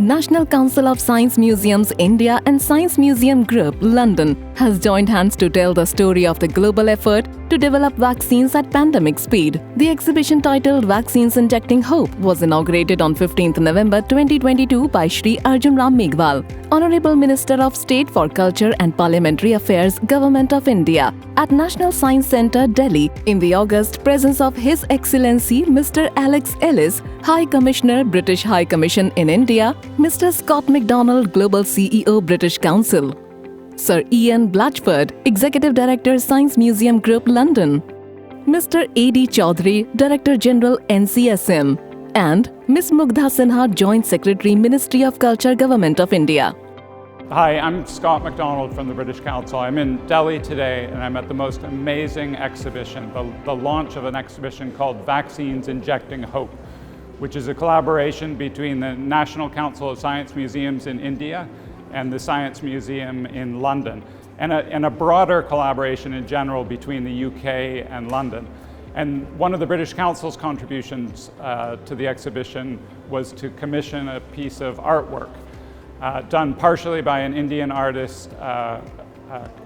National Council of Science Museums India and Science Museum Group London has joined hands to tell the story of the global effort to develop vaccines at pandemic speed. The exhibition titled Vaccines Injecting Hope was inaugurated on 15th November 2022 by Shri Arjun Ram Meghwal, Honorable Minister of State for Culture and Parliamentary Affairs, Government of India, at National Science Centre, Delhi, in the august presence of His Excellency Mr. Alex Ellis, High Commissioner, British High Commission in India, Mr. Scott MacDonald, Global CEO, British Council, Sir Ian Blatchford, Executive Director, Science Museum Group, London, Mr. A.D. Chaudhary, Director General, NCSM, and Ms. Mugdha Sinha, Joint Secretary, Ministry of Culture, Government of India. Hi, I'm Scott MacDonald from the British Council. I'm in Delhi today and I'm at the most amazing exhibition, the launch of an exhibition called Vaccines Injecting Hope, which is a collaboration between the National Council of Science Museums in India and the Science Museum in London, and a broader collaboration in general between the UK and London. And one of the British Council's contributions to the exhibition was to commission a piece of artwork done partially by an Indian artist,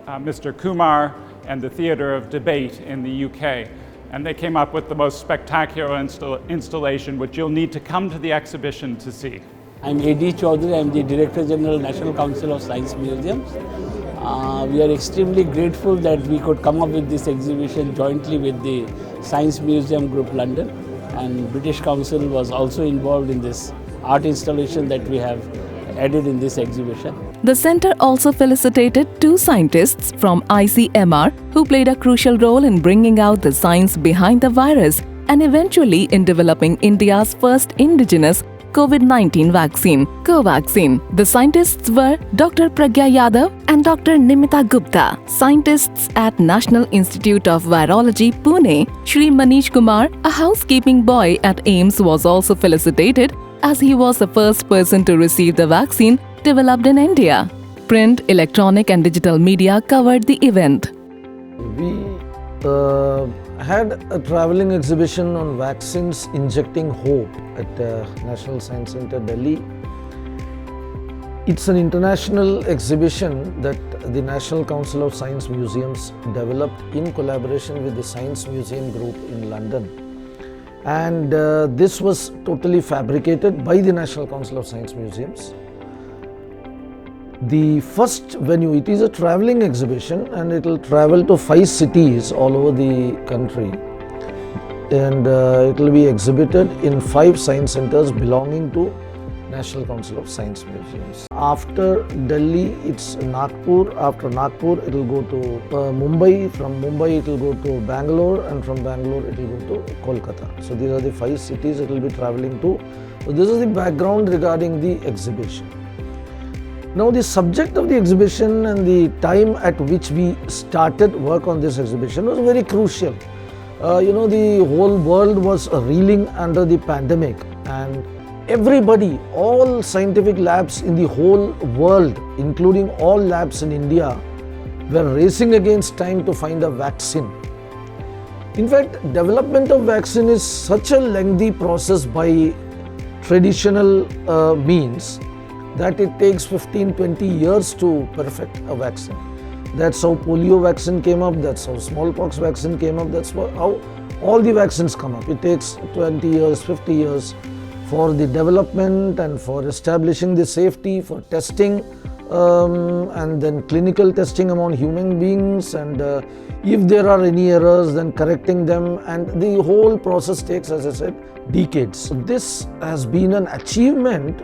Mr. Kumar, and the Theatre of Debate in the UK. And they came up with the most spectacular installation, which you'll need to come to the exhibition to see. I'm A.D. Chaudhary, I'm the Director General, National Council of Science Museums. We are extremely grateful that we could come up with this exhibition jointly with the Science Museum Group London, and British Council was also involved in this art installation that we have added in this exhibition. The centre also felicitated two scientists from ICMR who played a crucial role in bringing out the science behind the virus and eventually in developing India's first indigenous COVID-19 vaccine, Covaxin. The scientists were Dr. Pragya Yadav and Dr. Nimita Gupta. Scientists at National Institute of Virology, Pune, Shri Manish Kumar, a housekeeping boy at AIIMS, was also felicitated as he was the first person to receive the vaccine developed in India. Print, electronic and digital media covered the event. We had a travelling exhibition on vaccines injecting hope at National Science Centre, Delhi. It's an international exhibition that the National Council of Science Museums developed in collaboration with the Science Museum Group in London. And this was totally fabricated by the National Council of Science Museums. The first venue, it is a travelling exhibition and it will travel to 5 cities all over the country, and it will be exhibited in 5 science centres belonging to National Council of Science Museums. After Delhi, it's Nagpur. After Nagpur, it will go to Mumbai. From Mumbai, it will go to Bangalore, and from Bangalore, it will go to Kolkata. So these are the 5 cities it will be travelling to. So this is the background regarding the exhibition. Now the subject of the exhibition and the time at which we started work on this exhibition was very crucial. The whole world was reeling under the pandemic, and everybody, all scientific labs in the whole world, including all labs in India, were racing against time to find a vaccine. In fact, development of vaccine is such a lengthy process by traditional means that it takes 15-20 years to perfect a vaccine. That's how polio vaccine came up, that's how smallpox vaccine came up, that's how all the vaccines come up. It takes 20 years, 50 years for the development and for establishing the safety, for testing, and then clinical testing among human beings, and if there are any errors, then correcting them, and the whole process takes, as I said, decades. So this has been an achievement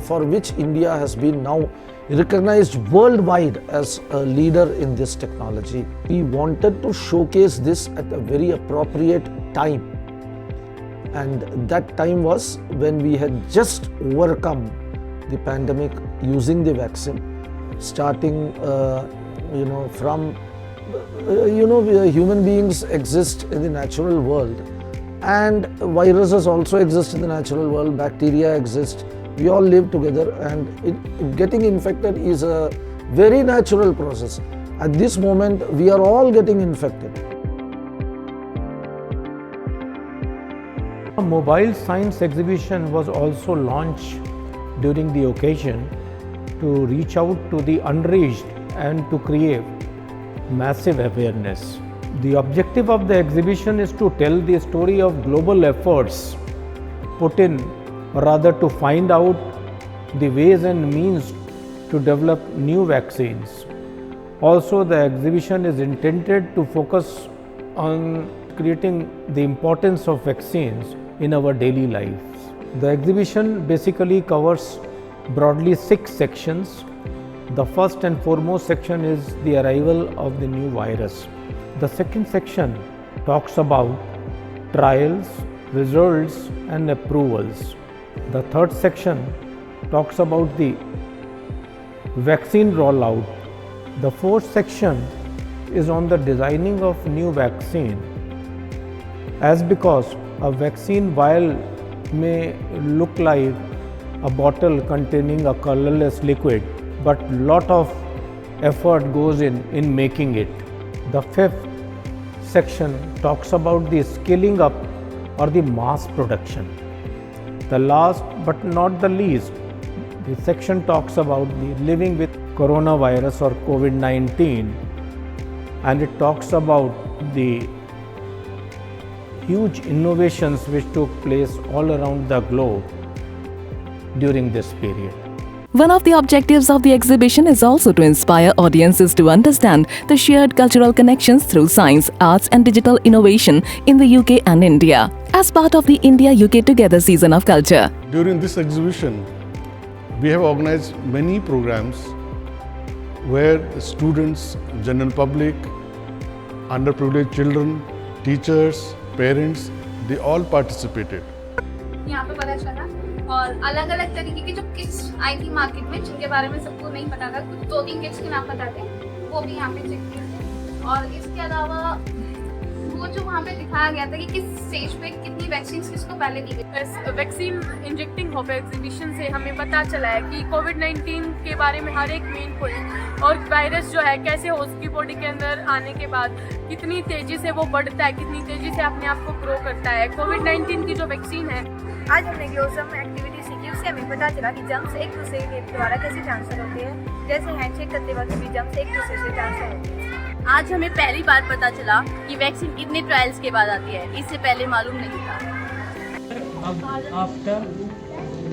for which India has been now recognized worldwide as a leader in this technology. We wanted to showcase this at a very appropriate time, and that time was when we had just overcome the pandemic using the vaccine, starting from human beings exist in the natural world, and viruses also exist in the natural world, bacteria exist, we all live together, and getting infected is a very natural process. At this moment, we are all getting infected. A mobile science exhibition was also launched during the occasion to reach out to the unreached and to create massive awareness. The objective of the exhibition is to tell the story of global efforts put in, or rather to find out the ways and means to develop new vaccines. Also, the exhibition is intended to focus on creating the importance of vaccines in our daily lives. The exhibition basically covers broadly 6 sections. The first and foremost section is the arrival of the new virus. The second section talks about trials, results and approvals. The third section talks about the vaccine rollout. The fourth section is on the designing of new vaccine. As because a vaccine vial may look like a bottle containing a colorless liquid, but lot of effort goes in making it. The fifth section talks about the scaling up or the mass production. The last but not the least, the section talks about the living with coronavirus or COVID-19, and it talks about the huge innovations which took place all around the globe during this period. One of the objectives of the exhibition is also to inspire audiences to understand the shared cultural connections through science, arts and digital innovation in the UK and India, as part of the India-UK Together season of culture. During this exhibition, we have organized many programs where students, general public, underprivileged children, teachers, parents, they all participated. यहाँ पे पता चला और अलग अलग तरीके की जो किट्स आई थी मार्केट में जिनके बारे में सबको नहीं पता था, कुछ 2-3 किट्स के नाम पता थे, वो भी यहाँ पे चेक किए थे। और इसके अलावा वो जो वहाँ पे दिखाया गया था कि किस स्टेज पे कितनी वैक्सीन किसको पहले दी गई। वैक्सीन इंजेक्टिंग होप एग्जीबिशन से हमें पता चला है कि कोविड-19 के बारे में हर एक मेन पॉइंट और वायरस जो है कैसे उसकी बॉडी के अंदर आने के बाद कितनी तेजी से वो बढ़ता है, कितनी तेजी से अपने आप को ग्रो करता है। कोविड-19 की जो वैक्सीन है, आज हमने ग्लोसम एक्टिविटी सीखी, उससे हमें पता चला कि जर्म्स एक दूसरे के द्वारा कैसे ट्रांसफर होते हैं, जैसे हैंडशेक करते वक्त भी जर्म्स एक दूसरे से ट्रांसफर होते हैं। आज हमें पहली बार पता चला कि वैक्सीन कितने ट्रायल्स के बाद आती है, इससे पहले मालूम नहीं था। After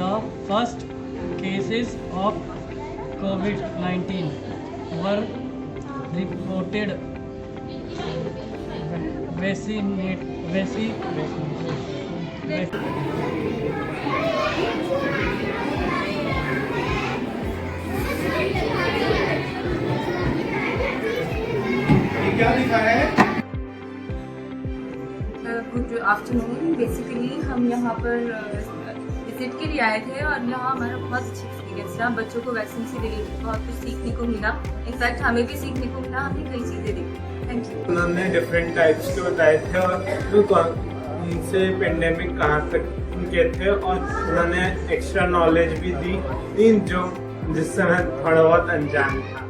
the first cases of COVID-19 were reported, good afternoon. Basically हम यहाँ पर विजिट के लिए आए थे और यहाँ हमारा बहुत अच्छा एक्सपीरियंस रहा। बच्चों को वैक्सीन से रिलेटेड बहुत कुछ सीखने को मिला, इनफैक्ट हमें भी सीखने को मिला, हमने कई चीज़ें देखी। Thank you. उन्होंने डिफरेंट टाइप्स के बताए थे और उनसे पेंडेमिक कहाँ तक उनके थे और उन्होंने एक्स्ट्रा नॉलेज भी दी जो जिससे मैं थोड़ा बहुत अनजान था।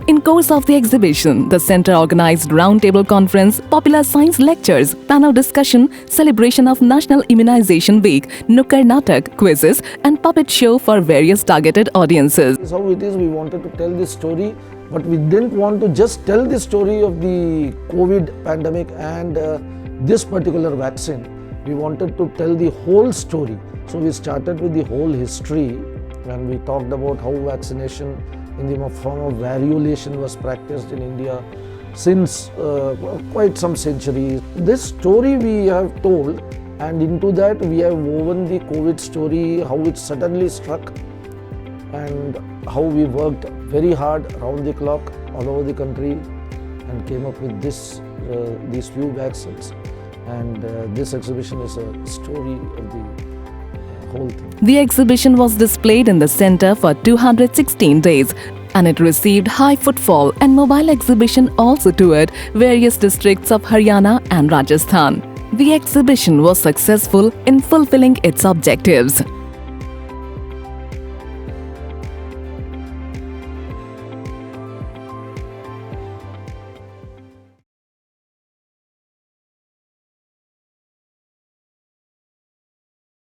In course of the exhibition, the centre organised roundtable conference, popular science lectures, panel discussion, celebration of National Immunisation Week, Nukkar Natak, quizzes and puppet show for various targeted audiences. This is how it is. We wanted to tell this story, but we didn't want to just tell the story of the COVID pandemic and this particular vaccine. We wanted to tell the whole story. So we started with the whole history and we talked about how vaccination in the form of variolation was practiced in India since quite some centuries. This story we have told, and into that we have woven the COVID story, how it suddenly struck and how we worked very hard around the clock all over the country and came up with these few vaccines. And this exhibition is a story of the whole thing. The exhibition was displayed in the centre for 216 days and it received high footfall, and mobile exhibition also toured various districts of Haryana and Rajasthan. The exhibition was successful in fulfilling its objectives.